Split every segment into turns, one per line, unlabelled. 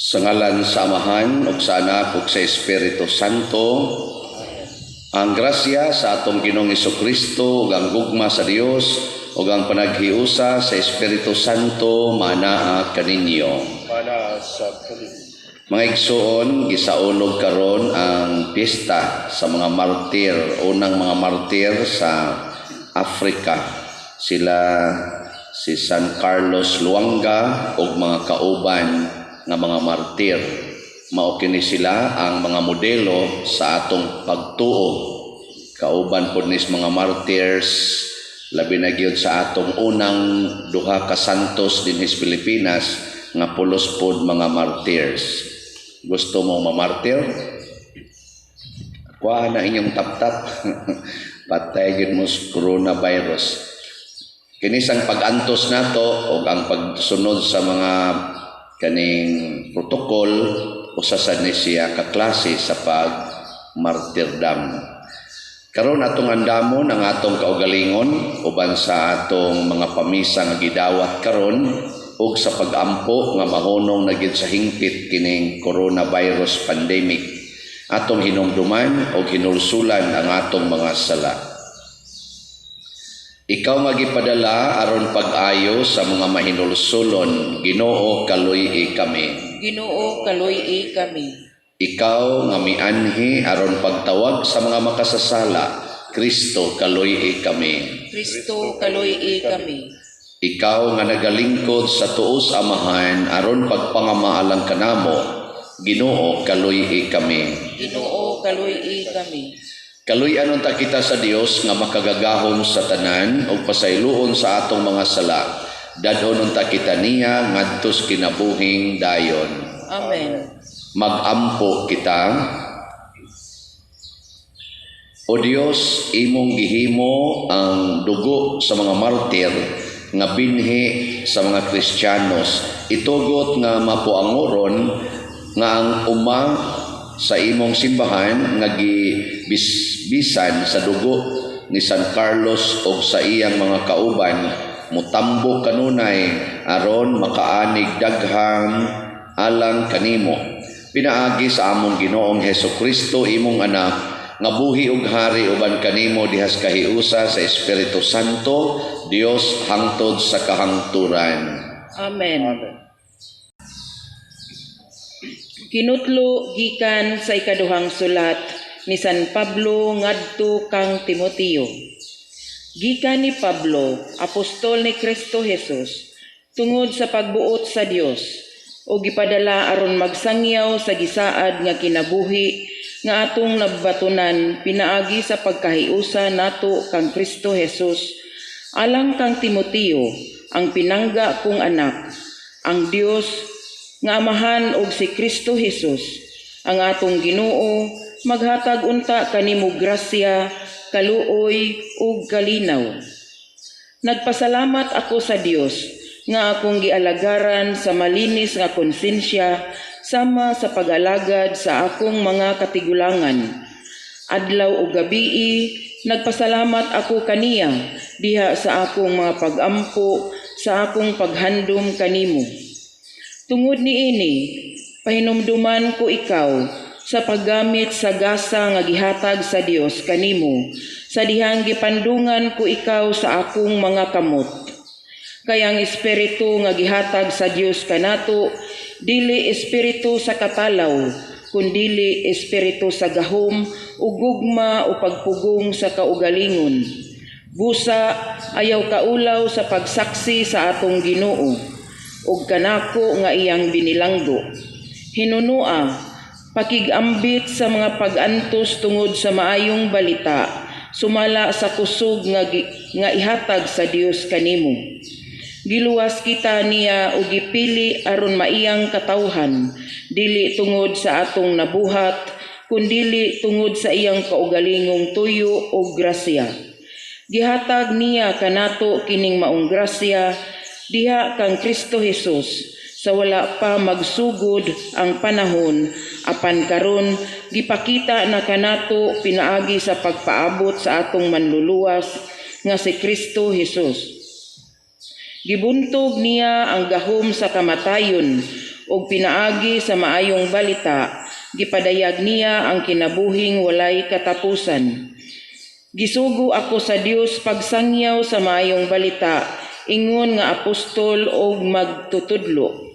Sa ngalan sa Amahan ug sa Anak ug sa Espiritu Santo. Ang grasya sa atong Ginoong Jesucristo ug ang gugma sa Dios ug ang panaghiusa sa Espiritu Santo manaa kaninyo.
Mana sa kanin.
Mga igsoon, gisaulog karon ang piyesta sa mga martir, unang mga martir sa Africa. Sila si San Carlos Luanga ug mga kauban nga mga martir. Mao kini sila ang mga modelo sa atong pagtuo. Kauban pod nis mga martyrs, labi na gyud sa atong unang duha ka santos dinhi sa Pilipinas nga pulos pod mga martyrs. Gusto mo mamartir? Kuha na inyong tap-tap. Patay gyud mo sa coronavirus. Kini sang pag-antos nato ug ang pagsunod sa mga kaning protokol usa sad ni siya ka klase sa pag-martyrdom. Karon atong andamon ang atong kaugalingon uban sa atong mga pamisa nga gidawat karon ug sa pag-ampo nga mahunong na gid sa hingpit kining coronavirus pandemic. Atong hinumduman ug hinulsulan ang atong mga sala. Ikaw nga gipadala aron pag-ayo sa mga mahinulsulon, Ginoo kaluy-i kami.
Ginoo kaluy-i kami.
Ikaw nga mianhi aron pagtawag sa mga makasasala, Kristo kaluy-i kami.
Kristo kaluy-i kami.
Ikaw nga nagalingkod sa tuos Amahan aron pagpangamaalang kanamo, Ginoo kaluy-i kami.
Ginoo kaluy-i kami.
Kaluy-anon ta kita sa Dios nga makagagahom sa tanan ug pasayloon sa atong mga sala. Dadhonon ta kita niya ngadtos kinabuhing dayon.
Amen.
Magampo kita. O Dios, imong gihimo ang dugo sa mga martir nga binhi sa mga Kristiyanos. Itugot nga mapuangoron nga ang uma sa imong simbahan nga gibisbisan sa dugo ni San Carlos o sa iyang mga kauban mutambo kanunay aron makaanig daghang alang kanimo. Pinaagi sa among Ginoong Hesukristo imong anak nga buhi ug hari uban kanimo dihas kahiusa sa Espiritu Santo, Dios hangtod sa kahangturan.
Amen. Kinutlo gikan sa ikaduhang sulat ni San Pablo ngadto kang Timoteo. Gikan ni Pablo, apostol ni Kristo Jesus, tungod sa pagbuot sa Dios, o gipadala aron magsangyaw sa gisaad nga kinabuhi nga atong nabatunan pinaagi sa pagkahiusa nato kang Kristo Jesus. Alang kang Timoteo, ang pinangga kong anak, ang Dios nga Amahan og si Kristo Jesus, ang atong Ginoo, maghatag unta kanimo grasya, kaluoy ug kalinaw. Nagpasalamat ako sa Dios nga akong gialagaran sa malinis nga konsensya sama sa pag-alagad sa akong mga katigulangan. Adlaw ug gabii nagpasalamat ako kaniya diha sa akong mga pag-ampo sa akong paghandom kanimo. Tungod niini, pahinumduman ko ikaw sa paggamit sa gasa nga gihatag sa Dios kanimo, sa dihang gipandungan ko ikaw sa akong mga kamot. Kaya ang espiritu nga gihatag sa Dios kanato, dili espiritu sa katalaw, kundili espiritu sa gahom, ug gugma o pagpugong sa kaugalingon. Busa, ayaw kaulaw sa pagsaksi sa atong Ginoo, ug kanako nga iyang binilanggo. Hinunua, pakigambit sa mga pag-antos tungod sa maayong balita, sumala sa kusog nga ihatag sa Dios kanimo. Giluwas kita niya ug gipili aron maiyang katawhan, dili tungod sa atong nabuhat, kundili tungod sa iyang kaugalingong tuyo ug grasya. Gihatag niya kanato kining maong grasya diha kang Kristo Jesus, sa wala pa magsugod ang panahon, apan karon gipakita na kanato pinaagi sa pagpaabot sa atong manluluwas nga si Kristo Jesus. Gibuntog niya ang gahom sa kamatayon ug pinaagi sa maayong balita, gipadayag niya ang kinabuhing walay katapusan. Gisugo ako sa Dios pagsangyaw sa maayong balita, ingon nga apostol ug magtutudlo.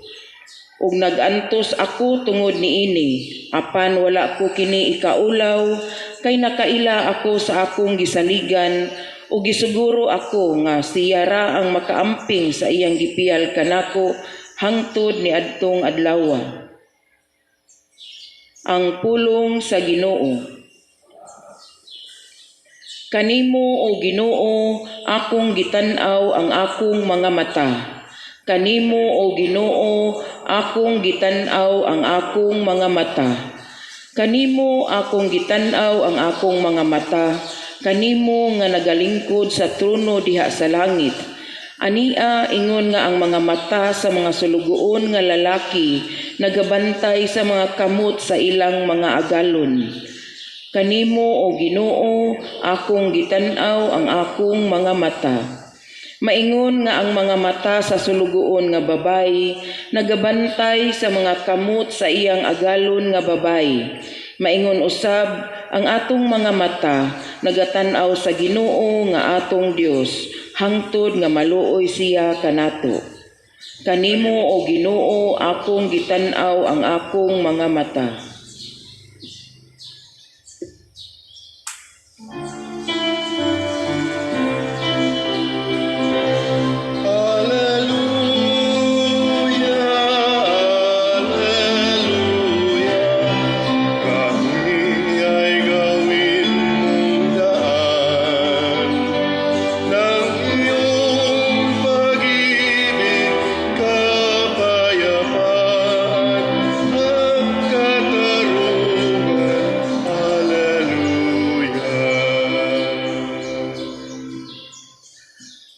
Ug nagantos ako tungod niini, apan wala ko kini ikaulaw, kay nakaila ako sa akong gisaligan, ug gisuguro ako nga siya ra ang makaamping sa iyang gipiyal kanako hangtod ni adtong adlaw. Ang pulong sa Ginoo. Kanimo o Ginoo, akong gitan-aw ang akong mga mata. Kanimo o Ginoo, akong gitan-aw ang akong mga mata. Kanimo akong gitan-aw ang akong mga mata. Kanimo nga nagalingkod sa trono diha sa langit. Ania ingon nga ang mga mata sa mga sulugoon nga lalaki nagabantay sa mga kamot sa ilang mga agalon. Kanimo o Ginoo, akong gitan-aw ang akong mga mata. Maingon nga ang mga mata sa sulugoon nga babay nagabantay sa mga kamot sa iyang agalon nga babay. Maingon usab ang atong mga mata nagatan-aw sa Ginoo nga atong Dios hangtod nga maluoy siya kanato. Kanimo o Ginoo, akong gitan-aw ang akong mga mata.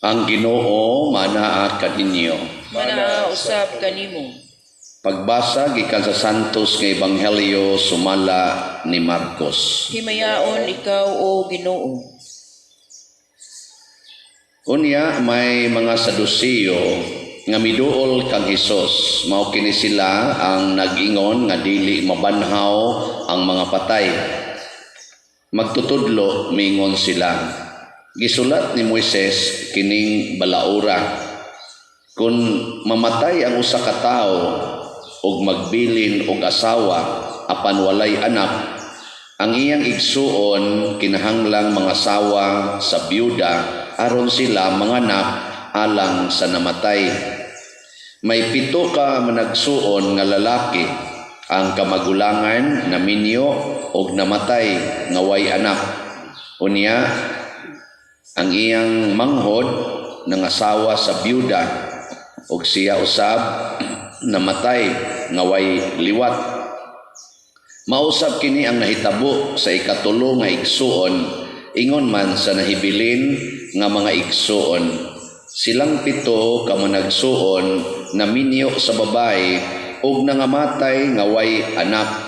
Ang Ginoo manaa kaninyo.
Manaa usab kanimo.
Pagbasa gikan sa Santos nga Ebanghelyo sumala ni Marcos.
Himayaon ikaw o Ginoo.
Unya may mga Saduceo nga miduol kang Hesus, mao kini sila ang nag-ingon nga dili mabanhaw ang mga patay. Magtutudlo mingon sila. Gisulat ni Moises kining balaura, kung mamatay ang usa ka tawo ug magbilin og asawa apan walay anak, ang iyang igsuon kinahanglang mangasawa sa byuda aron sila manganak alang sa namatay. May 7 ka managsuon nga lalaki ang kamagulangan naminyo og namatay nga way anak. Unya ang iyang manghod nangasawa sa byuda ug siya usab namatay nga way liwat. Mausab kini ang nahitabo sa ikatulo nga igsuon, ingon man sa nahibilin nga mga igsuon. Silang 7 ka managsuon naminyo sa babay ug nangamatay nga way anak.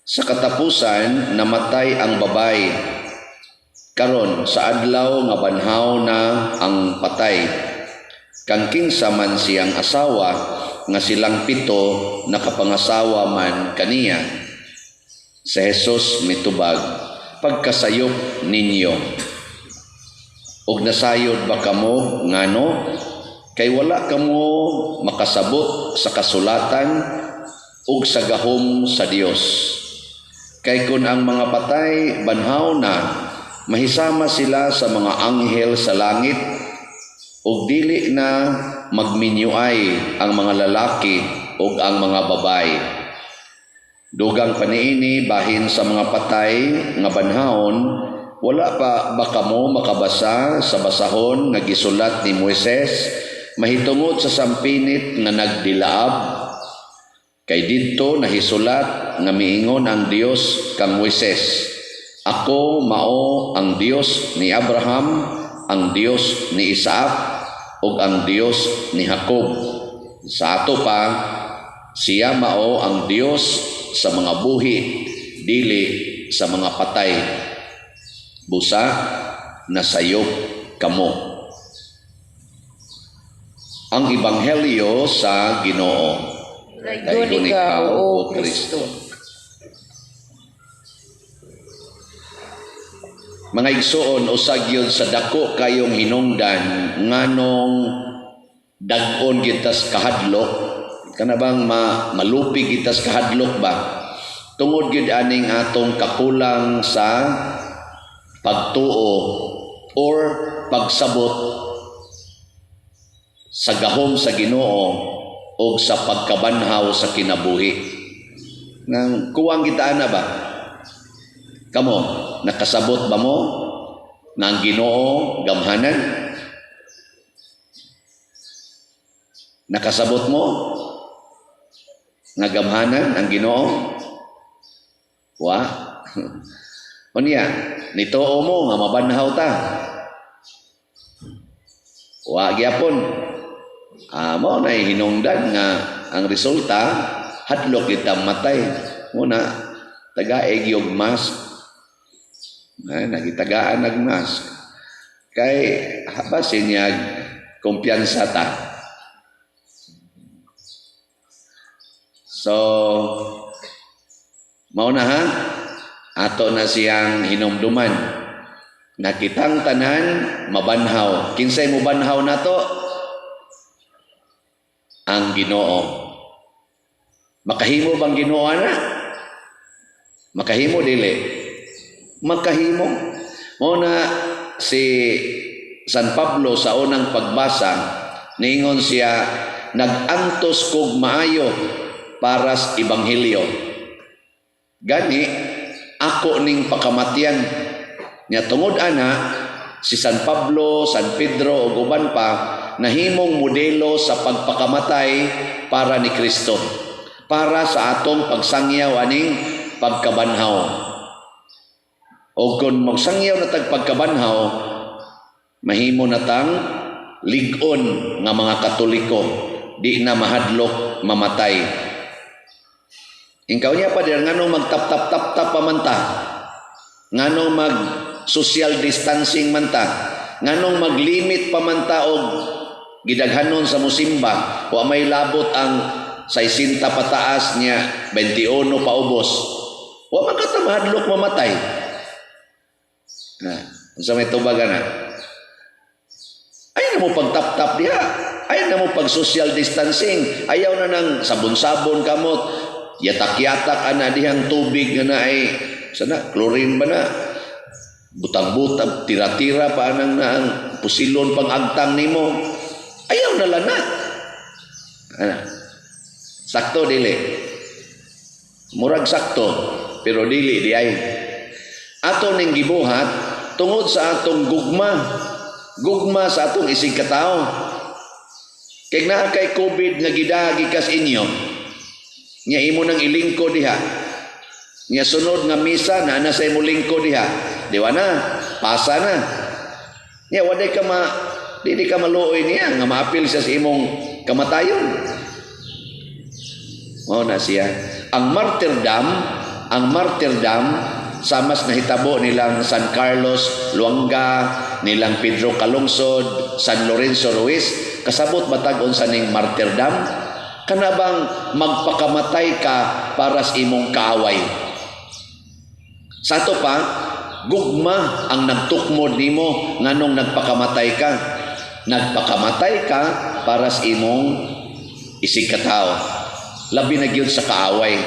Sa katapusan namatay ang babay. Karon sa adlaw nga banhaw na ang patay. Kang kinsa man siyang asawa nga silang 7 nakapangasawa man kaniya. Sa Hesus mitubag, pagkasayop ninyo. Og nasayod ba kamo ngano? Kay wala kamo makasabot sa kasulatan ug sa gahom sa Dios. Kay kun ang mga patay banhaw na, mahisama sila sa mga anghel sa langit ug dili na magminyuay ang mga lalaki ug ang mga babay. Dugang paniini bahin sa mga patay nga banhaon, wala pa ba kamo makabasa sa basahon nga gisulat ni Moises mahitungod sa sampinit nga nagdilaab? Kay didto nahisulat nga miingon ang Dios kang Moises, ako mao ang Dios ni Abraham, ang Dios ni Isaac, ug ang Dios ni Jacob. Sa ato pa, siya mao ang Dios sa mga buhi, dili sa mga patay. Busa, nasayop kamo. Ang Ebanghelyo sa Ginoo.
Laygon ikaw, O Kristo.
Mga igsoon, usag yun sa dako kayong hinungdan, nganong dagon gitas kahadlok, kanabang malupig gitas kahadlok ba? Tungod gid aning atong kakulang sa pagtuo or pagsabot sa gahom sa Ginoo o sa pagkabanhaw sa kinabuhi. Nang kuwang kita na ba? Kamo, nakasabot ba mo na ang Ginoo gamhanan? Nakasabot mo nga gamhanan ang Ginoo? Wa. Unya, nitoo mo nga mabanhaw ta. Wa gyapon. Mo na hinungdan nga ang resulta hadlok kita matay. Muna tagaeg yung mask. Nagitagaan nagmask. Kay habasin niya kumpiyansa ta. So, mauna ha, ato na siyang hinumduman. Nakitang tanan, mabanhaw. Kinsay mo banhaw na to? Ang Ginoo. Makahimo bang Ginoo na? Makahimo dili. Makahimo. Mauna si San Pablo sa unang pagbasa, ningon siya, nag-antos kog maayo para sa Ebanghelyo. Gani, ako ning pakamatyan. Nya tungod ana, si San Pablo, San Pedro o uban pa, nahimong modelo sa pagpakamatay para ni Kristo. Para sa atong pagsangyaw aning pagkabanhaw. O kung magsangyaw na tag pagkabanhaw, mahimo na tang ligon nga mga Katoliko, di na mahadlok mamatay. Ingkaw niya pa dir nganong magtap-tap-tap-tap pa man ta. Nganong mag social distancing man ta. Nganong maglimit pa man ta og gidaghanon sa musimba. Wa may labot ang 60 pataas niya, 21 pa ubos. Wa man ka mahadlok mamatay. Unsa may tubagan na? Ay na mo pagtap-tap diha. Ay na mo pag social distancing. Ayaw na nang sabon-sabon kamot. Yatak-yatak ana dihang tubig nga na ay sana chlorine ba na butang-butang tira-tira pa anang na ang pusilon pang agtang nimo. Ayaw na lana. Sakto dili. Murag sakto pero dili di ay. Ato ning gibuhat tungod sa atong gugma sa atong isig katao. Kay naa kay COVID nga gidagi kas inyo. Nya imo nang ilingko diha. Nya sunod nga misa na sa imo lingko diha. Diwa na, pasa na. Nya waday ka di ka maluoy niya nga maapil siya sa imong kamatayon. Mao na siya. Ang martyrdom sa mas nahitabo nilang San Carlos Luanga, nilang Pedro Calungsod, San Lorenzo Ruiz, kasabot batag unsa ning martyrdom? Kana bang magpakamatay ka para sa imong kaaway? Sa ato pa, gugma ang nagtukmod nimo nganong nagpakamatay ka. Nagpakamatay ka para sa imong isig katao. Labi na gyud sa kaaway.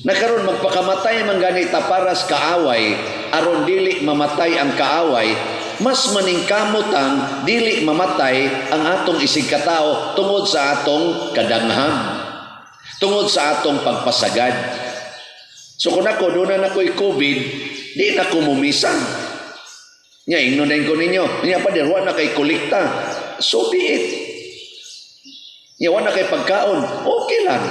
Nakaron magpakamatay man ganita para sa kaaway, aron dili mamatay ang kaaway, mas maningkamotang dili mamatay ang atong isig katao tungod sa atong kadangham, tungod sa atong pagpasagad. So kung ako doon na ako'y COVID, di na ko mumisa. Nya ingnonayin ko ninyo, nya pa dirwa na kay kolekta, so be it. Nya wa na kay pagkaon, okay lang.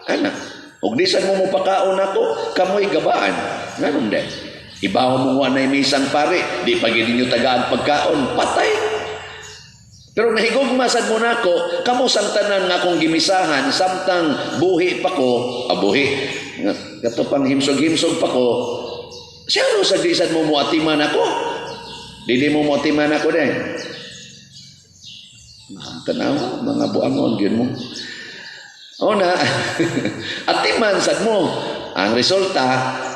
Anak, og disan mo pakaon ako, kamoy gabaan. Ngayon din. Ibaw mo nga na misang pare, di pag ninyo tagaan pagkaon, patay. Pero nahigugmasad mo na ako, kamo sang tanan nga akong gimisahan, samtang buhi pa ko, buhi, gato pang himsog-himsog pa ko, siya sa disan mo muatiman ako. Di mo muatiman ako din. Tanaw, mga buangon, yun mo. O na, at timan sad mo. Ang resulta,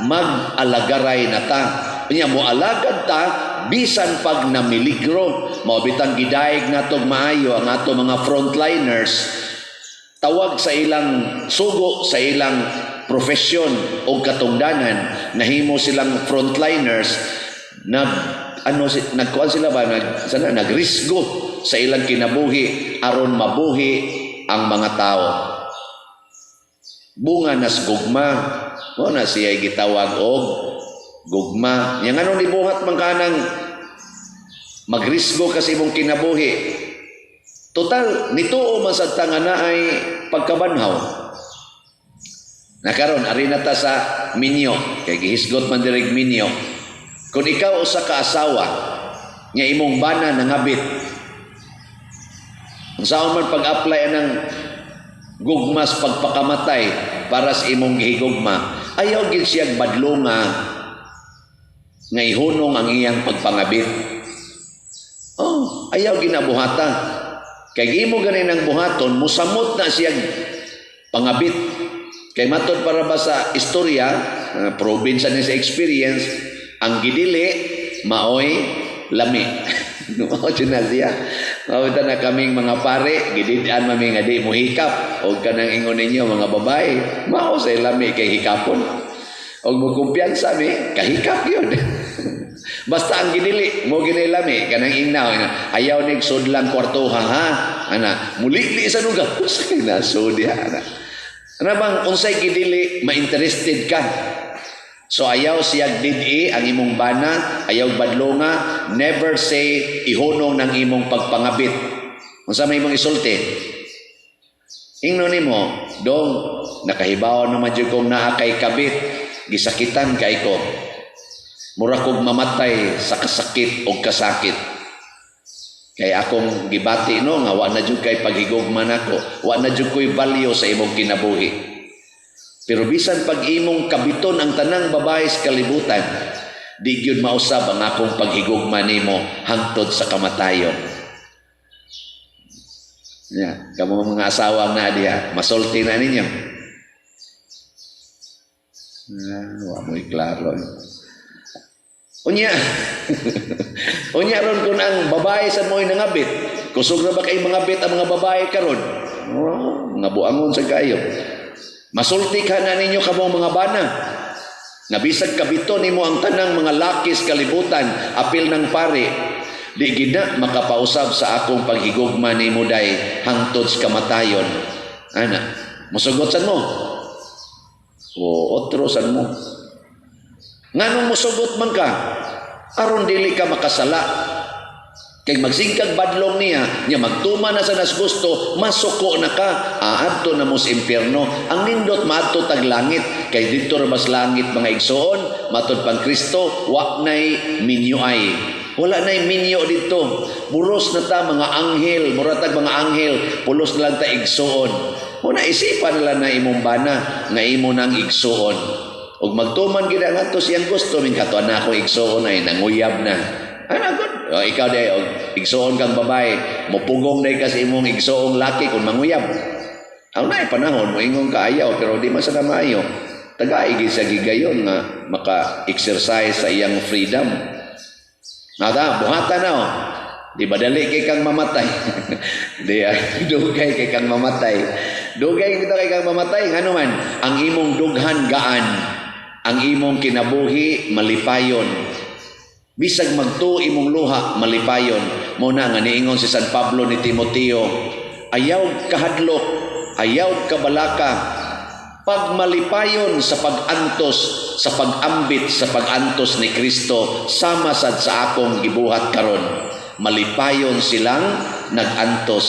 mag-alagaray na ta. Kanya mo alagad ta, bisan pag namiligro. Maubitang gidaig na tog maayo ang ato mga frontliners. Tawag sa ilang sugo, sa ilang profesyon o katungdanan, nahimo silang frontliners, nagkuhan sila ba, nagrisgo sa ilang kinabuhi, aron mabuhi ang mga tao. Bunga nas gugma, mo na siya gitawag og gugma. Yang anong nibuhat man kanang magrisgo kasi imong kinabuhi. Total nituo man sad ta nga naay pagkabanhaw. Nakaron ari na ta sa minyo, kay gihisgot man direk minyo. Kung ikaw usa ka asawa nga imong bana nangabit, unsaon man pag-apply anang gugmas pagpakamatay para sa imong gihigugma, ayaw gid siya badlonga nga ihunong ang iyang pagpangabit. Oh, ayaw ginabuhata. Kay imo ganin ang buhaton, musamot na siya pangabit. Kay matod para ba sa istorya, province ni sa experience, ang gidili maoy lami. Mao na siya. Mawita na kaming mga pare, gididaan mami nga di mo hikap. O kanang ingon ninyo mga babae, mao sa lami kay hikapon. O mo kumpiyansa mi, kahikap yun. Basta ang gidili, mo ginilami, kanang ingnaw, ayaw nig sudlang kwartuha ha. Ana, muli sa nuga, usay na sudi ha. Ano bang unsay gidili, ma-interested ka? So ayaw siya didi ang imong bana, ayaw badlonga, never say ihunong ng imong pagpangabit. Unsa may imong isulti? Ingno nimo, dong nakahibaw naman jud kong naa kay kabit, gisakitan kay ko. Mura kog mamatay sa kasakit o kasakit. Kay akong gibati no nga wa na jud kay paghigugman ako, wa na jud koy value sa imong kinabuhi. Pero bisan pag imong kabiton ang tanang babae sa kalibutan, di gyud mausab ang akong paghigugma nimo hangtod sa kamatayon. Yeah, kamo mga asawa na diha, masulti na ninyo. Wa mo'y klaro. Unya. Unya ron kun ang babae sa mo'y nangabit. Kusog na ba kay mangabit ang mga babae karon? Oh, mga buangon sa kayo. Masulti ka na ninyo kamong mga bana. Nga bisag kabito nimo ang tanang mga lakis kalibutan, apil ng pare, di gina makapausab sa akong paghigugma nimo day hangtod sa kamatayon. Ana, musugot sad mo. O otro sad mo. Nganong musugot man ka? Aron dili ka makasala. Kay magsingkag badlong niya, niya magtuma na sa nas gusto, masuko na ka, aadto na mo sa impyerno. Ang nindot maadto tag langit, kay dito ra mas langit mga igsoon, matod pang Kristo, wa nay minyo ay. Wala nay minyo dito. Buros na ta mga anghel, muratag mga anghel, pulos na lang ta igsoon. Una isipan nila na imong bana, nga imo nang igsoon. Og magtuman gid ang ato siyang gusto, min katuan na ako igsoon ay nanguyab na. Ana gud. O, ikaw day og igsoon kang babae, mopugong day kasi imong igsoong laki kun manguyab. Aw nay panahon mo ingon kaayaw pero di man sa maayo. Tagay gid sa gigayon nga maka-exercise sa iyang freedom. Nada, buhatan na o. Di ba dali kay kang mamatay? Di dugay kay kang mamatay. Dugay kita kay kang mamatay. Ngano man, ang imong dughan gaan, ang imong kinabuhi malipayon. Bisag magtuo imong luha malipayon. Muna nga niingon si San Pablo ni Timoteo, ayaw kahadlok, ayaw kabalaka, pag malipayon sa pagantos, sa pagambit, sa pagantos ni Kristo, sama sad sa akong gibuhat karon. Malipayon silang nagantos.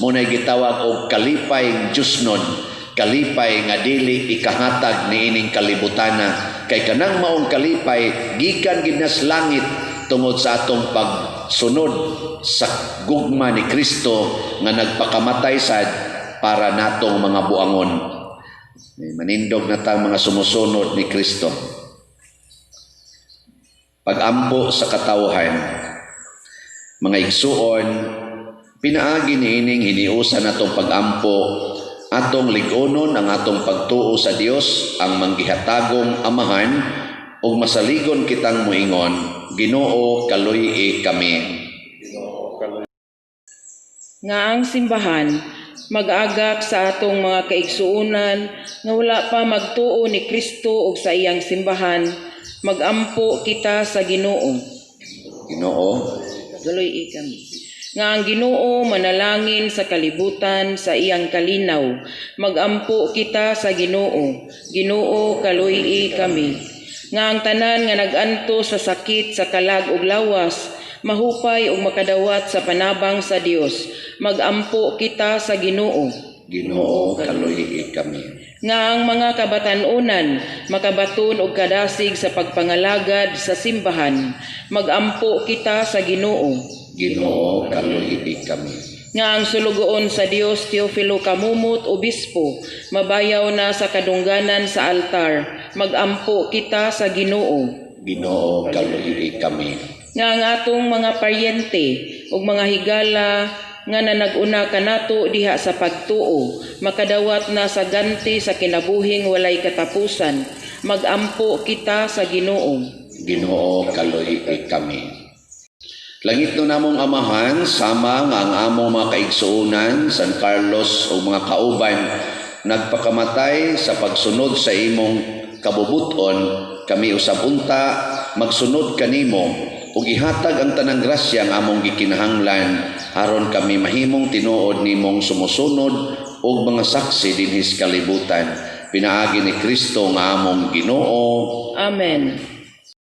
Muna'y gitawag og kalipay Diyosnon, kalipay nga dili ikahatag ni ining kalibutana. Kay kanang maong kalipay gikan gid nas langit tungod sa atong pagsunod sa gugma ni Kristo nga nagpakamatay sad para natong mga buangon. Manindog na tang mga sumusunod ni Kristo. Pagampo sa katawhan, mga igsuon, pinaagi ni ining hiniusan natong pagampo atong lig-onon ang atong pagtuo sa Dios, ang manggihatagong Amahan, ug masaligon kitang muingon, Ginoo kaluy kami.
Nga ang simbahan mag-agak sa atong mga kaigsuonan nga wala pa magtuo ni Kristo ug sa iyang simbahan, magampo kita sa Ginoo.
Ginoo,
Galuy kami. Nga ang Ginoo manalangin sa kalibutan sa iyang kalinaw, magampo kita sa Ginoo. Ginoo kaluy kami. Nga ang tanan nga nag-anto sa sakit, sa kalag ug lawas, mahupay ug makadawat sa panabang sa Dios, magampo kita sa Ginoo.
Ginoo kaluy kami.
Nga ang mga kabatanunan makabaton og kadasig sa pagpangalagad sa simbahan, magampo kita sa Ginoo.
Ginoo kaluy kami.
Nga ang sulugoon sa Dios Teofilo Kamumot obispo mabayaw na sa kadungganan sa altar, magampo kita sa Ginoo.
Ginoo kaluy kami.
Nga ang atong mga paryente ug mga higala nga nanag-una kanato diha sa pagtuo, makadawat na sa ganti sa kinabuhing walay katapusan, magampo kita sa Ginoo.
Ginoo kaluy kami. Langit no namong Amahan, sama nga ang among mga kaigsuonan, San Carlos o mga kauban, nagpakamatay sa pagsunod sa imong kabubuton, kami usab unta magsunod kanimo ug ihatag ang tanang grasya ang among gikinahanglan aron kami mahimong tinuod nimong sumusunod ug mga saksi dinhi sa kalibutan. Pinaagi ni Kristo nga among Ginoo.
Amen.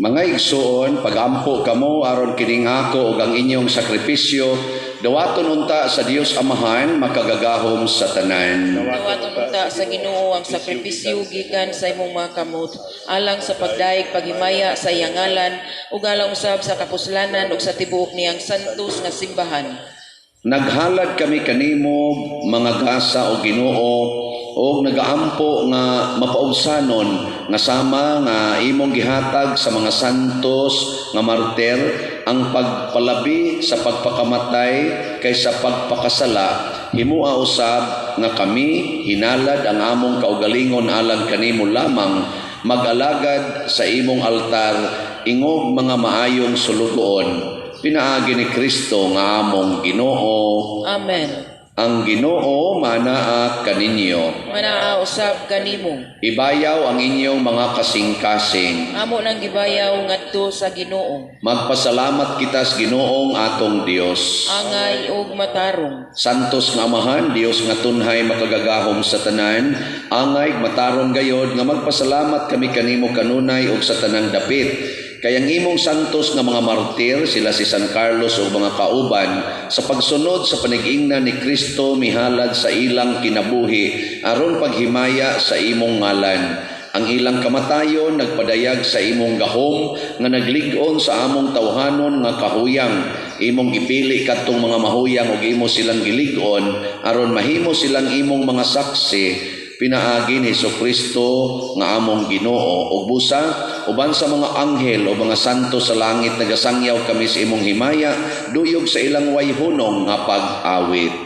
Mga igsuon, pagampo kamo aron kining ako ug ang inyong sakripisyo, dawaton unta sa Dios Amahan makagagahom sa tanan.
Dawaton unta sa Ginoo ang sakripisyo gikan sa imong mga kamot, alang sa pagdaig paghimaya sa iyang ngalan ug alang usab sa kapuslanan ug sa tibuok niyang santos nga simbahan.
Naghalad kami kanimo mga gasa o Ginoo o nagaampo nga mapaubsanon nga sama nga imong gihatag sa mga santos nga martir ang pagpalabi sa pagpakamatay kaysa pagpakasala. Himua usab nga kami hinalad ang among kaugalingon alang kanimo lamang mag-alagad sa imong altar ingog mga maayong sulugoon. Pinaagi ni Kristo nga among Ginoo.
Amen.
Ang Ginoo manaa kaninyo.
Manaa usab kanimo.
Ibayaw ang inyong mga kasing-kasing.
Amo nang gibayaw ngadto sa Ginoo.
Magpasalamat kita sa Ginoong atong Dios.
Angay ug matarong.
Santos nga Amahan, Dios nga tunhay makagagahom sa tanan, angay matarong gayod nga magpasalamat kami kanimo kanunay ug sa tanang dapit. Kayang imong santos nga mga martir, sila si San Carlos o mga kauban, sa pagsunod sa panigingnan ni Kristo mihalad sa ilang kinabuhi, aron paghimaya sa imong ngalan. Ang ilang kamatayon nagpadayag sa imong gahom, nga naglig-on sa among tawhanon nga kahuyang. Imong gipili kadtong mga mahuyang ug imo silang gilig-on, aron mahimo silang imong mga saksi. Pinaagi ni Jesucristo nga among Ginoo ug busa uban sa mga anghel o mga santo sa langit nagasangyaw kami sa imong himaya duyog sa ilang wayhunong nga pag-awit.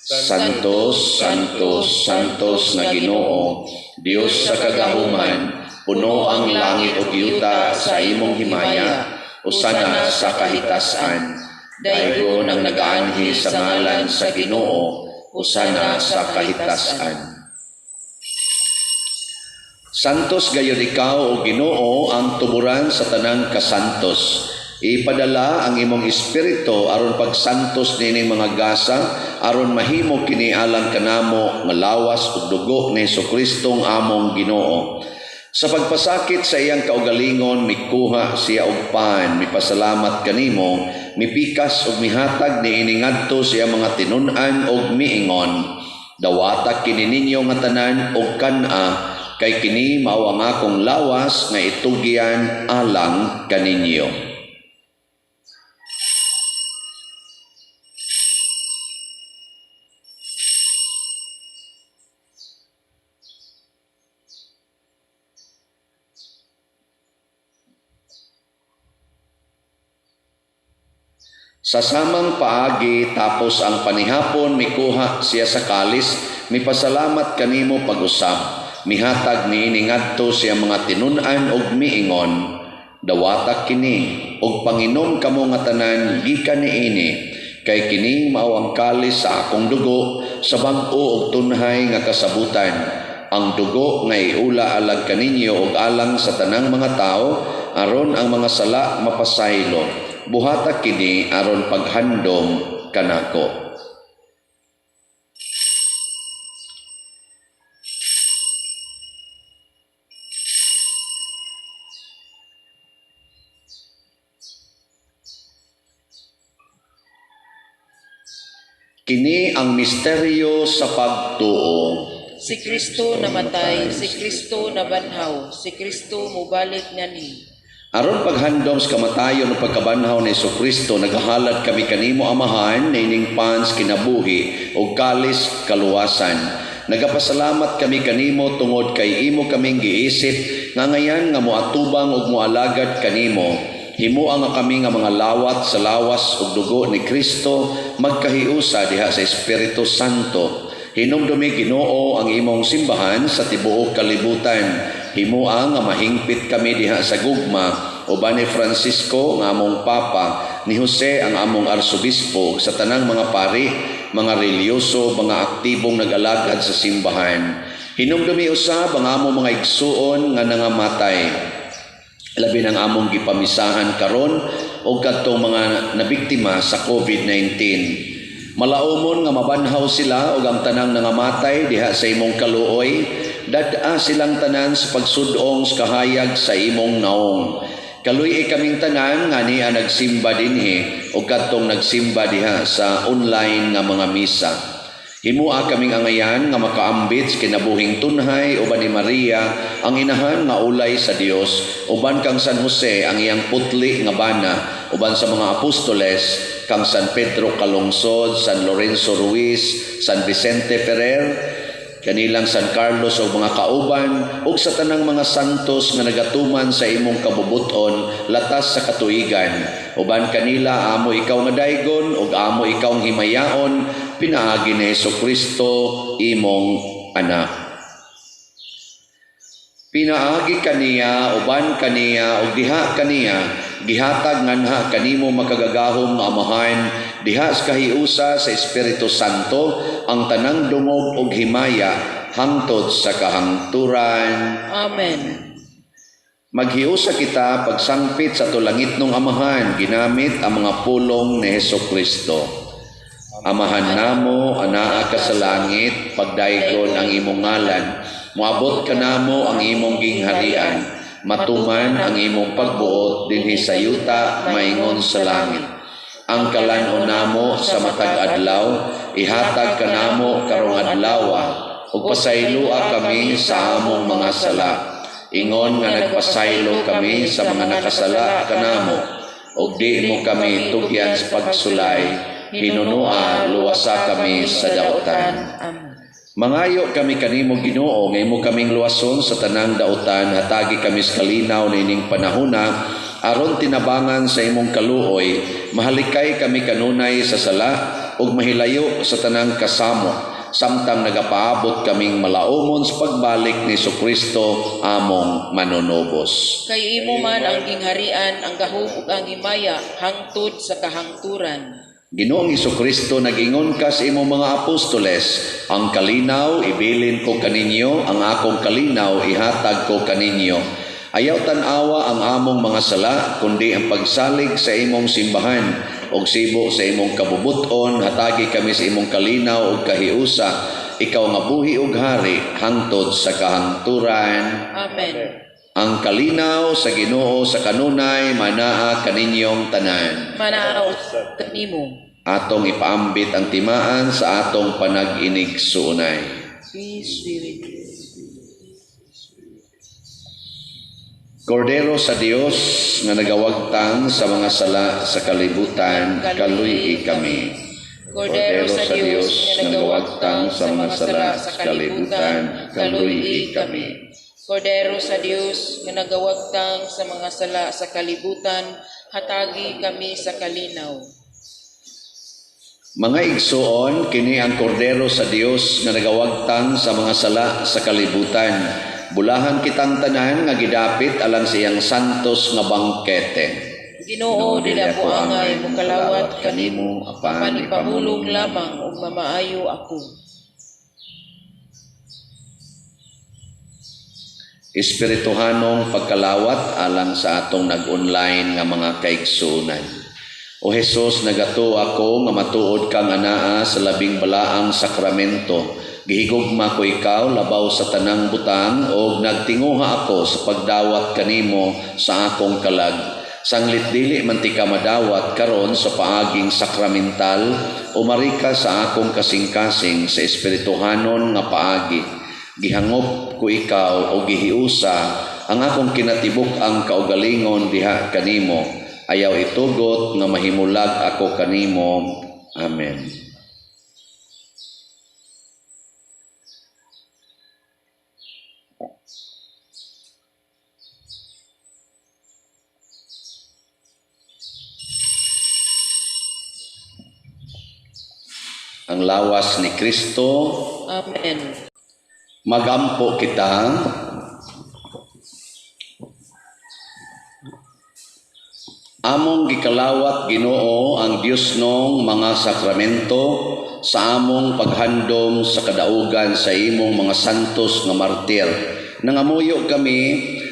Santos, Santos, Santos na Ginoo, Dios sa kagahuman, puno ang langit ug yuta sa imong himaya, usana sa kahitasan. Daygon ang nagaanhi sa ngalan sa Ginoo, usana sa kahitasan. Santos gayud ikaw o Ginoo ang tuburan sa tanang kasantos. Ipadala ang imong espiritu aron pagsantos nining mga gasa aron mahimo kini alang kanamo nga lawas ug dugo ni Jesucristo ang among Ginoo. Sa pagpasakit sa iyang kaugalingon mikuha siya og pan, mipasalamat kanimo, mipikas ug mihatag niini ngadto sa iyang mga tinun-an ug miingon, dawata kini ninyo nga tanan og kan-a, kay kini mao ang akong lawas nga itugyan alang kaninyo. Sa samang paagi tapos ang panihapon mikuha siya sa kalis, Mipasalamat kanimo pag-usab. Mihatag niini ngadto siya mga tinun-an ug miingon, dawatak kini ug panginom kamo nga tanan gikan niini, kay kini mao ang kalis sa akong dugo sa bag-o ug tunhay nga kasabutan. Ang dugo nga iula alag kaninyo ug alang sa tanang mga tao aron ang mga sala mapasaylo. Buhatak kini aron paghandom kanako. Kini ang misteryo sa pagtuo.
Si Kristo namatay, si Kristo nabanhaw, si Kristo mubalik ngani.
Aron paghandom sa kamatayon o pagkabanhaw ni Kristo, naghahalad kami kanimo amahan, nining pans kinabuhi o kalis kaluwasan. Nagapasalamat kami kanimo tungod kay imo kaming giisip, nga ngayan nga moatubang ug moalagad kanimo. Himuang nga kami nga mga lawat sa lawas ug dugo ni Kristo magkahiusa diha sa Espiritu Santo. Hinumdumi Ginoo ang imong simbahan sa tibuok kalibutan. Himuang nga mahingpit kami diha sa gugma uban ni Francisco nga among papa, ni Jose ang among arsobispo, sa tanang mga pari, mga relyoso, mga aktibong nag-alagad sa simbahan. Hinumdumi usab ang among mga igsuon nga nangamatay, labi ng among gipamisahan karon o kadtong mga nabiktima sa COVID-19. Malaumon nga mabanhaw sila o ang tanang nangamatay diha sa imong kaluoy, dad-a silang tanan sa pagsudong sa kahayag sa imong naong. Kaluy kaming tanan nga niya nagsimba dinhi o kadtong nagsimba diha sa online nga mga misa. Himua kaming angayan nga makaambit sa kinabuhing tunhay uban ni Maria ang inahan nga ulay sa Dios, uban kang San Jose ang iyang putli nga bana, uban sa mga apostoles kang San Pedro Calungsod, San Lorenzo Ruiz, San Vicente Ferrer, kanilang San Carlos o mga kauban, ug sa tanang mga santos nga nagatuman sa imong kabubuton latas sa katuigan. Uban kanila amo ikaw nga daygon ug amo ikaw nga himayaon, pinaagi ni Kristo imong anak. Pinaagi kaniya, uban kaniya, ug diha kaniya, gihatag nganha kanimo makagagahom nga amahan, diha sa kahiusa sa Espiritu Santo, ang tanang dungog ug himaya, hangtod sa kahangturan.
Amen.
Maghiusa kita pagsangpit sa tulangit ng amahan, ginamit ang mga pulong ni Kristo. Amahan namo, anaa ka sa langit, pagdaygon ang imong ngalan, moabot ka namo ang imong gingharian, matuman ang imong pagbuot dinhi sa yuta maingon sa langit. Ang kalanon namo sa matag adlaw, ihatag ka namo karong adlawa, ug pasaylua kami sa among mga sala. Ingon nga nagpasaylo kami sa mga nakasala kanamo, ug di mo kami tugyan sa pagsulay, hinunua luwasa kami sa dautan. Mangayo kami kanimo Ginoo, nga imo kaming luwason sa tanang dautan, hatagi kami sa kalinaw nining panahona, aron tinabangan sa imong kaluoy, mahalikay kami kanunay sa sala, ug mahilayo sa tanang kasamo, samtang nagapaabot kaming malaumon sa pagbalik ni Kristo among manunubos.
Kay imo man ang gingharian, ang gahom ug ang himaya, hangtod sa kahangturan.
Ginoong Kristo, nag-ingon ka sa imong mga apostoles, ang kalinaw ibilin ko kaninyo, ang akong kalinaw ihatag ko kaninyo. Ayaw tanawa ang among mga sala, kundi ang pagsalig sa imong simbahan, og sibo sa imong kabubuton, hatagi kami sa imong kalinaw ug kahiusa, ikaw nga buhi ug hari, hangtod sa kahangturan.
Amen.
Ang kalinaw sa Ginoo sa kanunay, manaa kaninyong tanan.
Manaaw kanimo.
Atong ipaambit ang timaan sa atong panag-inigsuunay.
Peace be with you.
Kordero sa Dios nga nagawagtang sa mga sala sa kalibutan, kaluy kami.
Kordero sa Dios nga nagawagtang sa mga sala sa kalibutan, kaluy kami. Kordero sa Dios nga nagawagtang sa mga sala sa kalibutan, hatagi kami sa kalinaw.
Mga igsoon, kini ang kordero sa Dios nga nagawagtang sa mga sala sa kalibutan. Bulahan kitang tanan nga gidapit alang sa iyang santos nga bangkete.
Ginoo dili ako angay mukalawat kanimo
apan
panipamulong lamang ug mamaayo ako.
Espirituhanong pagkalawat alang sa atong nag-online nga mga kaigsunan. O Jesus, nagato ako nga matuod kang anaa sa labing balaang sakramento. Gihigugma ko ikaw labaw sa tanang butang o nagtinguha ako sa pagdawat kanimo sa akong kalag. Sanglit dili man ti ka madawat karon sa paaging sakramental o marika sa akong kasing-kasing sa espirituhanon nga paagi. Gihangop ko ikaw o gihiusa ang akong kinatibuk ang kaugalingon diha kanimo. Ayaw itugot nga mahimulag ako kanimo. Amen. Ang lawas ni Kristo,
Amen.
magampo kita. Among gikalawat Ginoo ang Dios nong mga sakramento sa among paghandom sa kadaugan sa imong mga santos nga martir. Nangamuyo kami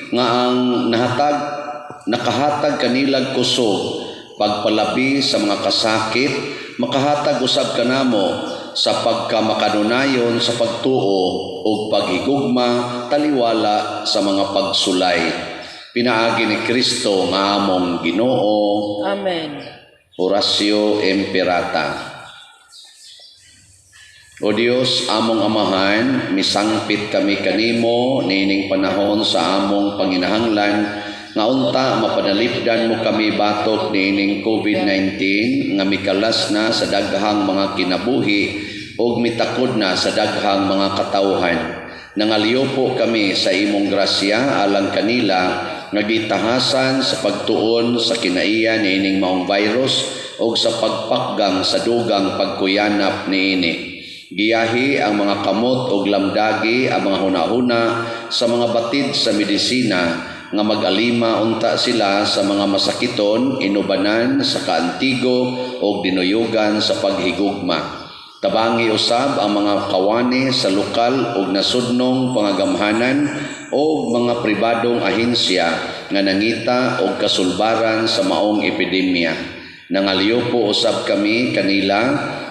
nga ang nakahatag kanilag kusog pagpalabi sa mga kasakit, makahatag usab kanamo sa pagkamakanunayon sa pagtuo ug paghigugma taliwala sa mga pagsulay. Pinaagi ni Kristo nga among Ginoo.
Amen.
Oratio Imperata. O Dios, among Amahan, misangpit kami kanimo nining panahon sa among panginahanglan nga unta mapanalipdan mo kami batok nining COVID-19 nga mikalas na sa daghang mga kinabuhi ug mitakod na sa daghang mga katawhan. Nangaliyo po kami sa imong grasya alang kanila nga gitahasan sa pagtuon sa kinaiya niining maong virus o sa pagpakgang sa dugang pagkuyanap niini. Giyahi ang mga kamot o lamdagi ang mga hunahuna sa mga batid sa medisina nga mag-alima unta sila sa mga masakiton, inubanan sa kaantigo o dinuyugan sa paghigugma. Tabangi usab ang mga kawani sa lokal o nasudnong pangagamhanan o mga pribadong ahensya nga nangita og kasulbaran sa maong epidemya. Nangaliyo po usab kami kanila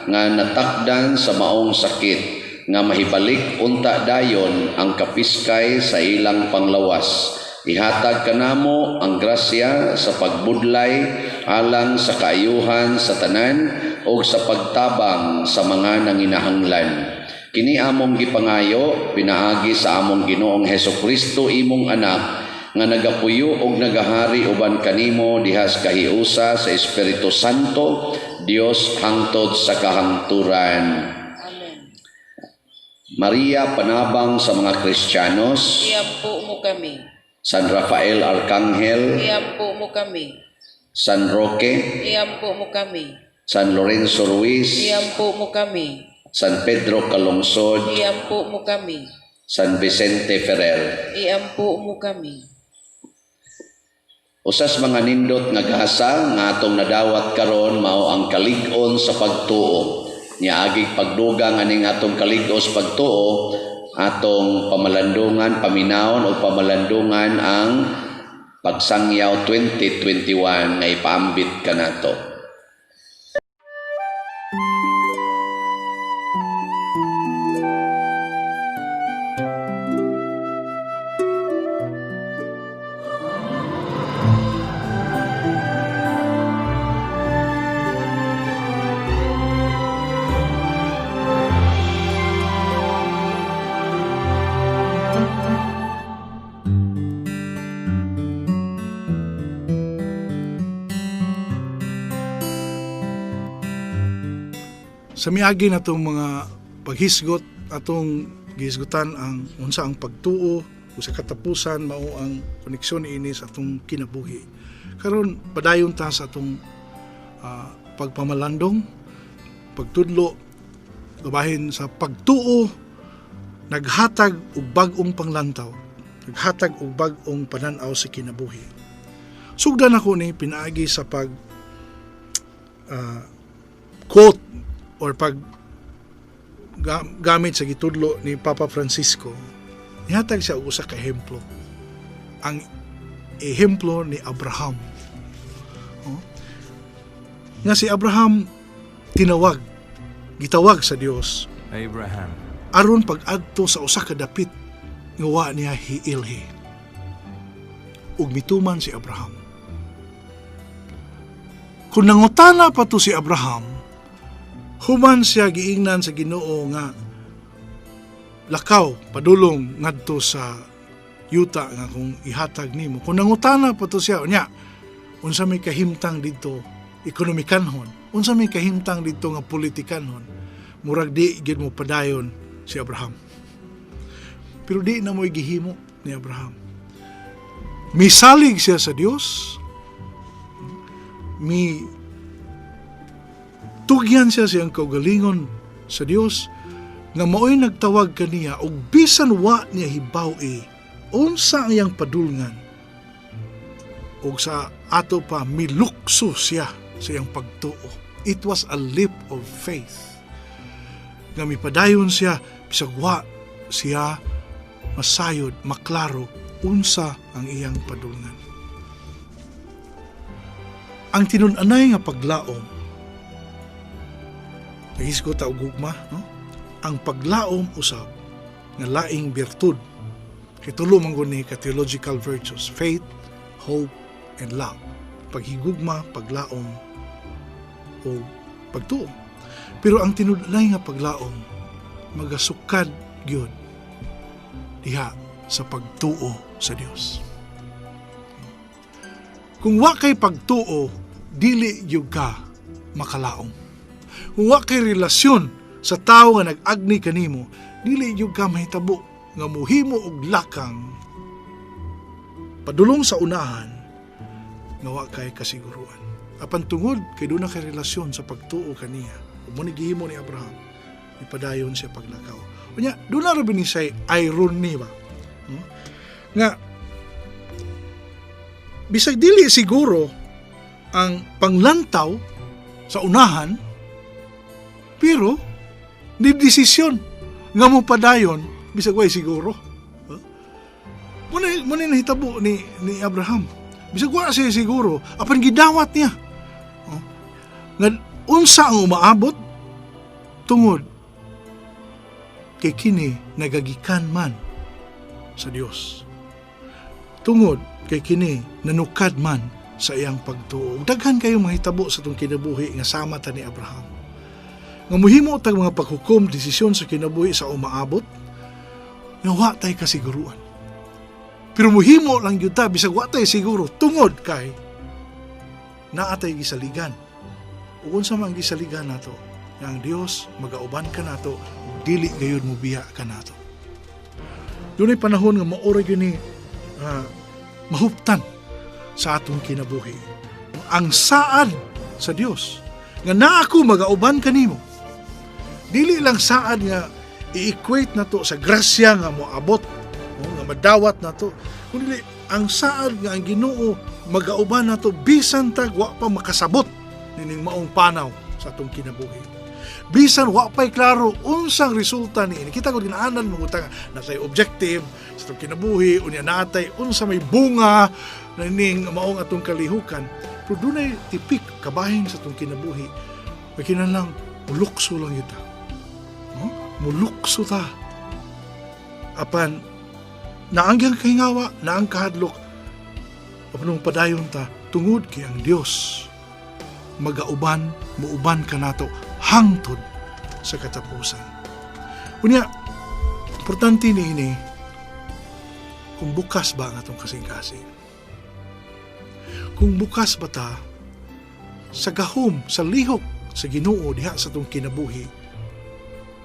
nga natakdan sa maong sakit nga mahibalik unta dayon ang kapiskay sa ilang panglawas. Ihatag kanamo ang grasya sa pagbudlay alang sa kaayuhan sa tanan o sa pagtabang sa mga nanginahanglan. Kini among gipangayo pinaagi sa among Ginoong Hesukristo imong anak nga nagapuyo og nagahari uban kanimo dihas kahiusa sa Espiritu Santo, Dios hangtod sa kahangturan.
Amen.
Maria panabang sa mga Kristiyanos,
Iampo mo kami.
San Rafael Arcangel,
Iampo mo kami.
San Roque,
Iampo mo kami.
San Lorenzo Ruiz,
Iampo mo kami.
San Pedro Calungsod,
Iampo mo kami.
San Vicente Ferrer.
Iampo mo kami.
Usas mga nindot nga gasa nga atong nadawat karon mao ang kalig-on sa pagtuo. Niagig pagdugang aning atong kalig-on sa pagtuo, atong pamalandungan, paminawon o pamalandungan ang Pagsangyaw 2021 nga ipaambit kanato.
Sa miagi na itong mga paghisgot, atong gihisgutan ang unsa ang pagtuo o sa katapusan mao ang koneksyon ini sa atong kinabuhi. Karon padayon ta sa atong pagpamalandong, pagtudlo gabahin sa pagtuo naghatag og bag-ong panglantaw, naghatag og bag-ong pananaw sa kinabuhi. Sugdan ako ni pinaagi sa pag quote or pag gamit sa gitudlo ni Papa Francisco. Nihatag siya og usa ka ehemplo. Ang ehemplo ni Abraham. Nga si Abraham gitawag sa Dios
Abraham,
aron pag-adto sa usa ka dapit nga wa niya hiilhi. Ug mituman si Abraham. Kung nangutana pa to si Abraham, human siya giingnan sa Ginoo nga lakaw padulong ngadto sa yuta nga kung ihatag nimo. Kung nangutana pa to siya unya, unsa may kahimtang didto ekonomikanhon, unsa may kahimtang didto nga politikanhon, murag di gid mo padayon si Abraham. Pero di na mo'y gihimo ni Abraham. Misalig siya sa Dios, tugyan siya siyang kaugalingon sa Dios nga mao'y nagtawag kaniya og bisan wa niya hibaw-i unsa ang iyang padulngan og sa ato pa milukso siya sa iyang pagtuo. It was a leap of faith nga mipadayon siya bisag wa siya masayod maklaro unsa ang iyang padulngan. Ang tinun-anay nga paglaom, nagisgot ta og gugma, no? Ang paglaom usab nga laing birtud. Kitulo man gud ni ka theological virtues, faith, hope, and love. Paghigugma, paglaom, o pagtuo. Pero ang tinun-anay nga paglaom, magasukad gyud diha sa pagtuo sa Dios. Kung wa kay pagtuo, dili gyud ka makalaom. Kung wa kay relasyon sa tawo nga nag-agni kanimo, dili gyud ka mahitabo nga muhimo og lakang padulong sa unahan nga wa kay kasiguruan. Apan tungod kay doon na kay relasyon sa pagtuo kaniya, ug mo ni gihimo ni Abraham, ipadayon siya paglakaw. Unya, doon na rabin ni say irony ba? Nga bisag dili siguro ang panglantaw sa unahan, pero ni desisyon nga mo padayon bisag way siguro. Muna nahitabo ni Abraham. Bisag wa siya siguro, apan gidawat niya. Nga unsa ang umaabot tungod kay kini nagagikan man sa Dios. Tungod kay kini nanukad man sa iyang pagtuo. Daghan kayo mahitabo sa itong kinabuhi nga sama ta ni Abraham. Nga muhimo tag mga paghukom, desisyon sa kinabuhi sa umaabot, nga wa tay kasiguruan. Pero muhimo lang yun ta, bisag wa tay siguro, tungod kay naatay gisaligan. Ug unsa man gisaligan nato, nga ang Dios magauban ka nato, ug dili gayud mo biya ka nato. Dunay panahon nga maura gyud ni mahuptan sa atong kinabuhi. Ang saad sa Dios nga naa ako magauban kanimo. Dili lang saad nga i-equate nato sa grasya nga moabot, nga madawat nato, kundi ang saad nga ang Ginoo magauban nato bisan tag wa pa makasabot nining maong panaw sa atong kinabuhi. Bisan wa pay klaro unsang resulta niini. Kita ko ginaanan mo utang natay objective sa atong kinabuhi, unya natay unsa may bunga ning maong atong kalihukan. Pero dunay tipik kabahin sa atong kinabuhi. Kinahanglan mulukso lang yuta. No? Mulukso ta. Apan naanggang kahingawa, naang kahadlok, apanong padayon ta tungod kay ang Dios magauban, muuban ka nato hangtod sa katapusan. Unya, importante niini kung bukas ba ang atong kasing-kasing. Kung bukas ba ta sa gahom, sa lihok sa Ginoo diha sa atong kinabuhi,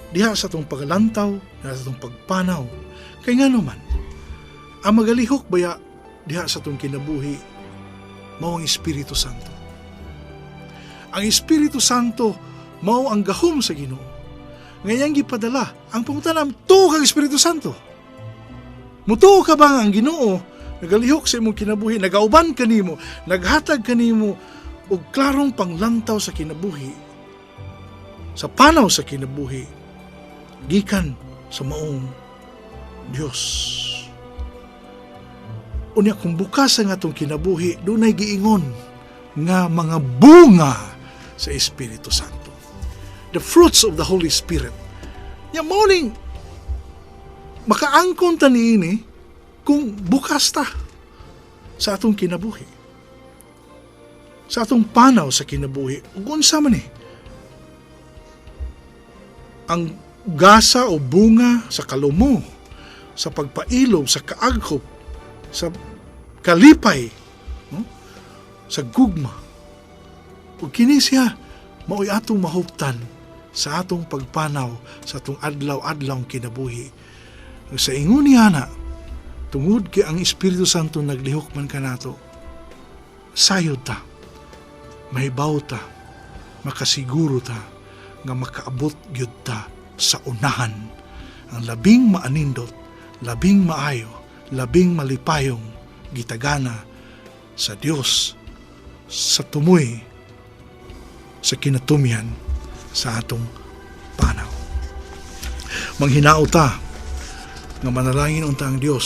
diha sa atong paglantaw, diha sa atong pagpanaw. Kay nga naman, ang magalihok baya diha sa atong kinabuhi mao ang Espiritu Santo. Ang Espiritu Santo mao ang gahom sa Ginoo. Ngayang gipadala ang pangutanam tuo kang Espiritu Santo. Mutuo ka ba nga ang Ginoo nagalihok sa imong kinabuhi, nagauban kanimo, naghatag kanimo og klarong panglantaw sa kinabuhi, sa panaw sa kinabuhi, gikan sa maong Dios. Unya kung bukas ang atong kinabuhi, dunay giingon nga mga bunga sa Espiritu Santo. The fruits of the Holy Spirit. Ya morning, makaangkon ta niini kung bukas ta sa atong kinabuhi. Sa atong panaw sa kinabuhi. Ug unsa man ang gasa o bunga sa kalumo, sa pagpailob, sa kaaghop, sa kalipay, no? Sa gugma. Ug kini siya mao'y atong mahuptan sa atong pagpanaw sa atong adlaw-adlaw kinabuhi. Sa ingon niya na, tungod kay ang Espiritu Santo naglihok man kanato, sayod ta, mahibaw ta, makasiguro ta, nga makaabot gyud ta sa unahan ang labing maanindot, labing maayo, labing malipayong gitagana sa Dios sa tumoy sa kinatumian sa atong panaw. Manghinao ta nga manalangin unta ang Dios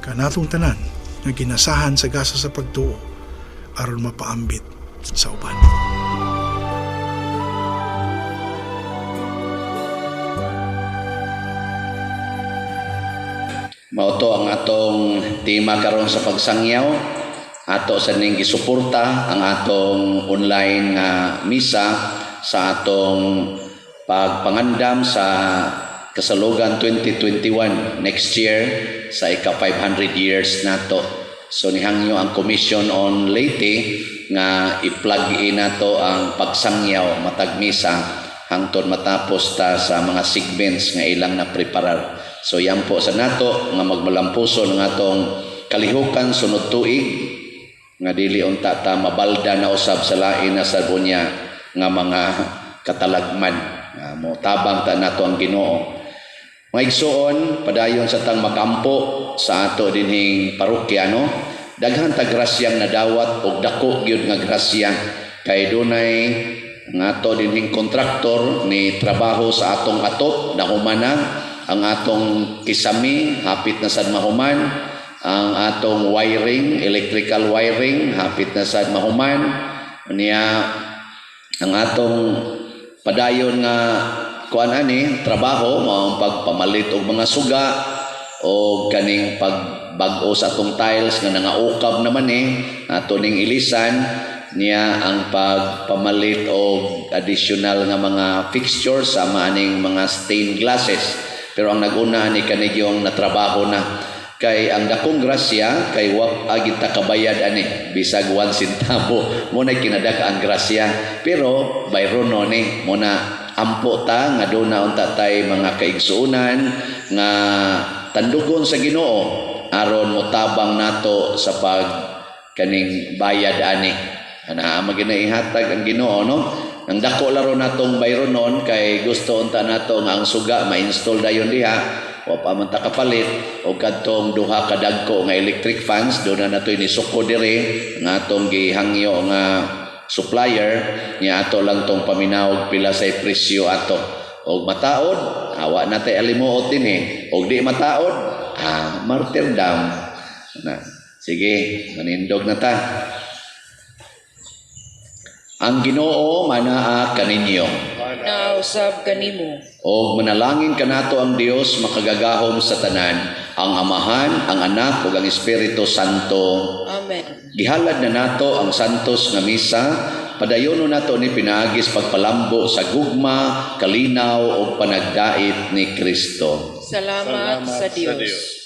kanatong tanan nga ginasahan sa gasa sa pagtuo aron mapaambit sa uban.
Mauto ang atong tema karon sa pagsangyaw. Ato sa ning gisuporta ang atong online nga misa sa atong pagpangandam sa Kasalogan 2021 next year sa ika 500 years nato. So nihangyo ang Commission on Leyte nga i-plug in nato ang pagsangyaw matag misa hangtod matapos ta sa mga segments nga ilang na preparar. So yan po sa nato nga magmalampuson ng atong kalihukan sunod tuig nga dili unta ta mabalda na usab sa lain na sa bunya nga mga katalagman. Mo tabang ta nato ang Ginoo. Mga igsoon, padayon sa tang makampo sa ato dinhing parokya, no? Daghan ta grasyang nadawat og dako gyud nga grasya kay dunay nga ato dinhing kontraktor ni trabaho sa atong atop nahuman na ang atong kisami hapit na sad mahuman, ang atong wiring, electrical wiring hapit na sad mahuman niya, ang atong padayon nga kuan ani trabaho mao pagpamalit og mga suga o kaning pagbag-o sa atong tiles nga nangaukab naman ato ning ilisan niya ang pagpamalit og additional nga mga fixtures sama aning mga stained glasses. Pero ang naguna ni kanigyong natrabaho na kay ang dakong grasya kay wa agit ta kabayad ani bisag 1 centavo mo na kinadaka ang grasya, pero bayron no ni mo na ampo ta nga doon na unta tay mga kaigsuunan nga tandugon sa Ginoo aron motabang nato sa pag kaning bayad ani ana maginahatag ang Ginoo, no? Ang dako laro natong bayron non kay gusto unta nato nga ang suga ma-install dayon diha o pa man ta kapalit o kadtong duha ka dagko nga electric fans do na nato inisuko dire nga atong gihangyo nga supplier niya ato lang tong paminawog pila say presyo ato og mataod awa natay alimuot din og di mataod martyrdom na sige manindog na ta. Ang Ginoo manaa kaninyo
nausab kanimo
o manalangin kanato ang Dios makagagahom sa tanan, ang Amahan, ang Anak ug ang Espiritu Santo.
Amen.
Gihalad na nato ang santos nga misa, padayono nato ni pinaagis pagpalambo sa gugma, kalinaw ug panagdait ni Kristo.
Salamat sa Dios.